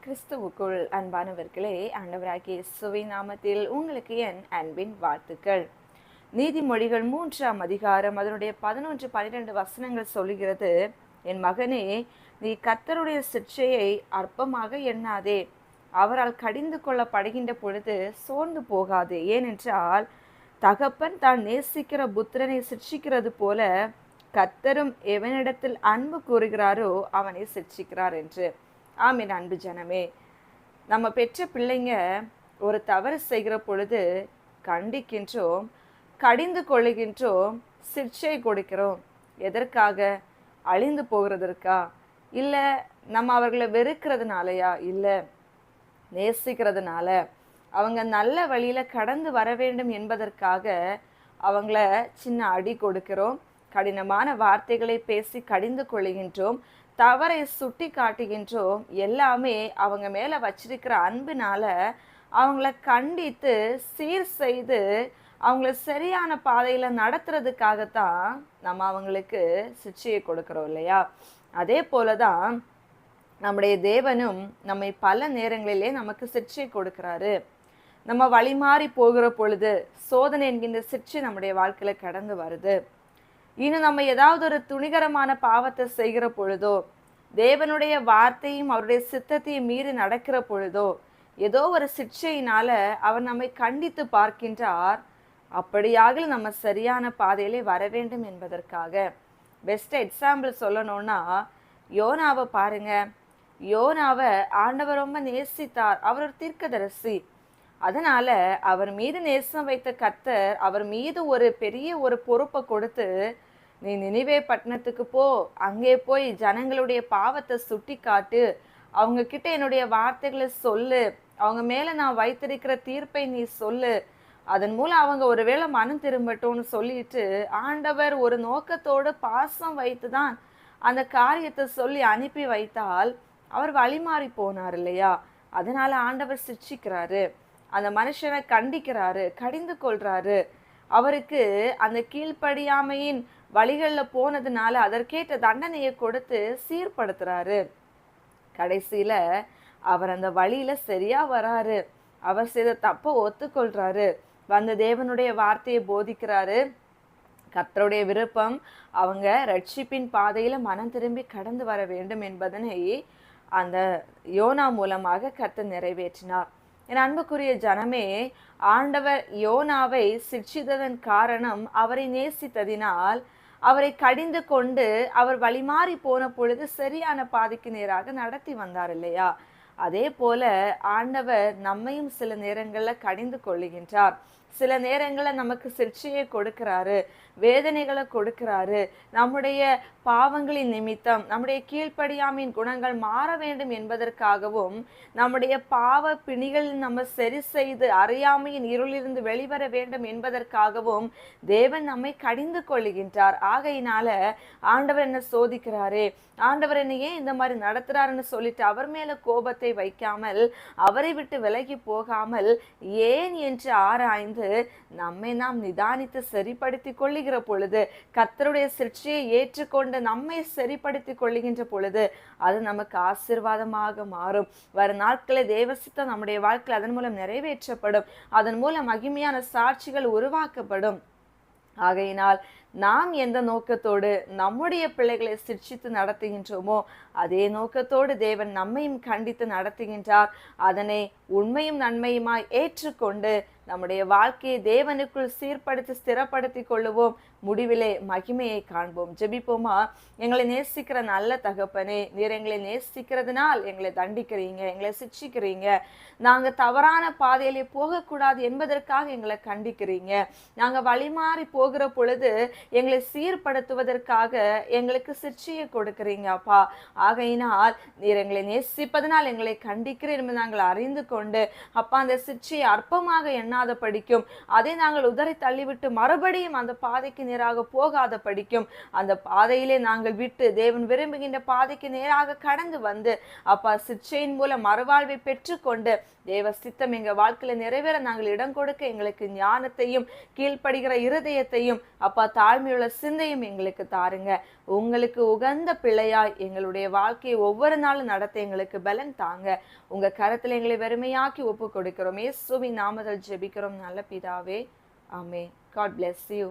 கிறிஸ்துவுக்குள் அன்பானவர்களே, ஆண்டவராகிய இயேசுவின் நாமத்தில் உங்களுக்கு என் அன்பின் வாழ்த்துக்கள். நீதிமொழிகள் 3ஆம் அதிகாரம் அதனுடைய 11, 12 வசனங்கள் சொல்லுகிறது, என் மகனே, நீ கர்த்தருடைய சிட்சையை அற்பமாக எண்ணாதே, அவரால் கடிந்து கொள்ளப்படுகின்ற பொழுது சோர்ந்து போகாதே. ஏனென்றால் தகப்பன் தான் நேசிக்கிற புத்திரனை சிட்சிக்கிறது போல கர்த்தரும் எவனிடத்தில் அன்பு கூறுகிறாரோ அவனை சிட்சிக்கிறார் என்று. ஆமீன். அன்பு ஜனமே, நம்ம பெற்ற பிள்ளைங்க ஒரு தவறு செய்கிற பொழுது கண்டிக்கின்றோம், கடிந்து கொள்ளுகின்றோம், சிக்ஷை கொடுக்கிறோம். எதற்காக? அழிந்து போகிறதற்கா? இல்லை நம்ம அவர்களை வெறுக்கிறதுனாலயா? இல்லை நேசிக்கிறதுனால, அவங்க நல்ல வழியில் கடந்து வர வேண்டும் என்பதற்காக அவங்கள சின்ன அடி கொடுக்கிறோம், கடினமான வார்த்தைகளை பேசி கடிந்து கொள்ளுகின்றோம், தவறை சுட்டி காட்டுகின்றோம். எல்லாமே அவங்க மேலே வச்சிருக்கிற அன்பினால அவங்கள கண்டித்து சீர் செய்து அவங்கள சரியான பாதையில் நடத்துறதுக்காகத்தான் நம்ம அவங்களுக்கு சிட்சையை கொடுக்குறோம் இல்லையா? அதே போல தான் நம்முடைய தேவனும் நம்மை பல நேரங்களிலே நமக்கு சிட்சை கொடுக்குறாரு. நம்ம வழி மாறி போகிற பொழுது சோதனை என்கின்ற சிட்சை நம்முடைய வாழ்க்கையில் கடந்து வருது. இன்னும் நம்ம ஏதாவது ஒரு துணிகரமான பாவத்தை செய்கிற பொழுதோ, தேவனுடைய வார்த்தையும் அவருடைய சித்தத்தையும் மீறி நடக்கிற பொழுதோ, ஏதோ ஒரு சிட்சையினால அவர் நம்மை கண்டித்து பார்க்கின்றார். அப்படியாக நம்ம சரியான பாதையிலே வர வேண்டும் என்பதற்காக. பெஸ்ட் எக்ஸாம்பிள் சொல்லணும்னா, யோனாவை பாருங்க. யோனாவை ஆண்டவர் ரொம்ப நேசித்தார். அவர் ஒரு தீர்க்கதரிசி. அதனால அவர் மீது நேசம் வைத்த கர்த்தர் அவர் மீது ஒரு பெரிய ஒரு பொறுப்பை கொடுத்து, நீ நினிவே பட்டணத்துக்கு போ, அங்கே போய் ஜனங்களுடைய பாவத்தை சுட்டி காட்டு, அவங்க கிட்ட என்னுடைய வார்த்தைகளை சொல்லு, அவங்க மேல நான் வைத்திருக்கிற தீர்ப்பை நீ சொல்லு, அதன் மூலம் அவங்க ஒருவேளை மனம் திரும்பட்டும்னு சொல்லிட்டு ஆண்டவர் ஒரு நோக்கத்தோடு பாசம் வைத்துதான் அந்த காரியத்தை சொல்லி அனுப்பி வைத்தால் அவர் வழிமாறி போனார் இல்லையா? அதனால ஆண்டவர் சிட்சிக்கிறாரு, அந்த மனுஷனை கண்டிக்கிறாரு, கடிந்து கொள்றாரு. அவருக்கு அந்த கீழ்ப்படியாமையின் வழிகளில் போனதுனால அதற்கேற்ற தண்டனையை கொடுத்து சீர்படுத்துறாரு. கடைசியில அவர் அந்த வழியில சரியா வராரு. அவர் செய்த தப்ப ஒத்துக்கொள்றாரு. வந்த தேவனுடைய வார்த்தையை போதிக்கிறாரு. கர்த்தருடைய விருப்பம் அவங்க ரட்சிப்பின் பாதையில மனம் திரும்பி கடந்து வர வேண்டும் என்பதனை அந்த யோனா மூலமாக கர்த்தர் நிறைவேற்றினார். என் அன்புக்குரிய ஜனமே, ஆண்டவர் யோனாவை சிட்சித்ததன் காரணம் அவரை நேசித்ததினால், அவரை கடிந்து கொண்டு அவர் வழிமாறி போன பொழுது சரியான பாதைக்கு நேராக நடத்தி வந்தார் இல்லையா? அதே போல ஆண்டவர் நம்மையும் சில நேரங்களில் கடிந்து கொள்ளுகின்றார். சில நேரங்களில் நமக்கு சிட்சையை கொடுக்கிறாரு, வேதனைகளை கொடுக்கிறாரு. நம்முடைய பாவங்களின் நிமித்தம் நம்முடைய கீழ்ப்படியாமையின் குணங்கள் மாற வேண்டும் என்பதற்காகவும், நம்முடைய பாவ பிணிகளில் நம்ம சரி செய்து அறியாமையின் இருளிலிருந்து வெளிவர வேண்டும் என்பதற்காகவும் தேவன் நம்மை கடிந்து கொள்ளுகின்றார். ஆகையினால ஆண்டவர் என்ன சோதிக்கிறாரே, ஆண்டவர் என்ன ஏன் இந்த மாதிரி நடத்துறாருன்னு சொல்லிட்டு அவர் மேல கோபத்தை வைக்காமல், அவரை விட்டு விலகி போகாமல், ஏன் என்று ஆராய்ந்து நம்மை நாம் நிதானித்து சரிப்படுத்தி கொள்ளுகிற பொழுது, கர்த்தருடைய சிட்சையை ஏற்றுக்கொண்டு நம்மை சரிப்படுத்தி கொள்ளுகின்ற பொழுது அது நமக்கு ஆசீர்வாதமாக மாறும். வரும் நாட்களில் தேவசித்தம் நம்முடைய வாழ்க்கையில் அதன் மூலம் நிறைவேற்றப்படும். அதன் மூலம் மகிமையான சாட்சிகள் உருவாக்கப்படும். ஆகையினால் நாம் எந்த நோக்கத்தோடு நம்முடைய பிள்ளைகளை சிட்சித்து நடத்துகின்றோமோ அதே நோக்கத்தோடு தேவன் நம்மையும் கண்டித்து நடத்துகின்றார். அதனை உண்மையும் நன்மையுமாய் ஏற்றுக்கொண்டு நம்முடைய வாழ்க்கையை தேவனுக்குள் சீர்படுத்தி ஸ்திரப்படுத்தி கொள்ளுவோம். முடிவிலே மகிமையை காண்போம். ஜெபிப்போமா? எங்களை நேசிக்கிற நல்ல தகப்பனே, நீர் எங்களை நேசிக்கிறதுனால் எங்களை தண்டிக்கிறீங்க, எங்களை சிட்சிக்கிறீங்க. நாங்கள் தவறான பாதையிலே போகக்கூடாது என்பதற்காக எங்களை கண்டிக்கிறீங்க. நாங்கள் வழிமாறி போகிற பொழுது எங்களை சீர்படுத்துவதற்காக எங்களுக்கு சிட்சையை கொடுக்கிறீங்க அப்பா. ஆகையினால் நீர் எங்களை நேசிப்பதனால் எங்களை கண்டிக்கிறீர் என்பதை நாங்கள் அறிந்து கொண்டு அப்பா, அந்த சிட்சையை அற்பமாக எண்ணாத படிக்கும் அதை நாங்கள் உதறி தள்ளிவிட்டு மறுபடியும் அந்த பாதைக்கு நேராக போகாத படிக்கும் அந்த பாதையிலே நாங்கள் விட்டு தேவன் விரும்புகின்ற பாதைக்கு நேராக கடந்து வந்து அப்பா சிற்சையின் மூலம் மறுவாழ்வை பெற்றுக்கொண்டு தேவ சித்தம் எங்க வாழ்க்கையில நிறைவேற நாங்கள் இடம் கொடுக்க எங்களுக்கு ஞானத்தையும் கீழ்ப்படுகிற இருதயத்தையும் அப்பா தாழ்மையுள்ள சிந்தையும் எங்களுக்கு தாருங்க. உங்களுக்கு உகந்த பிள்ளையாய் எங்களுடைய வாழ்க்கையை ஒவ்வொரு நாளும் நடத்த எங்களுக்கு பலன் தாங்க. உங்க கரத்துல எங்களை வெறுமையாக்கி ஒப்பு கொடுக்கிறோம். இயேசுவின் நாமத்தில் ஜெபிக்கிறோம் நல்ல பிதாவே, ஆமென். God bless you.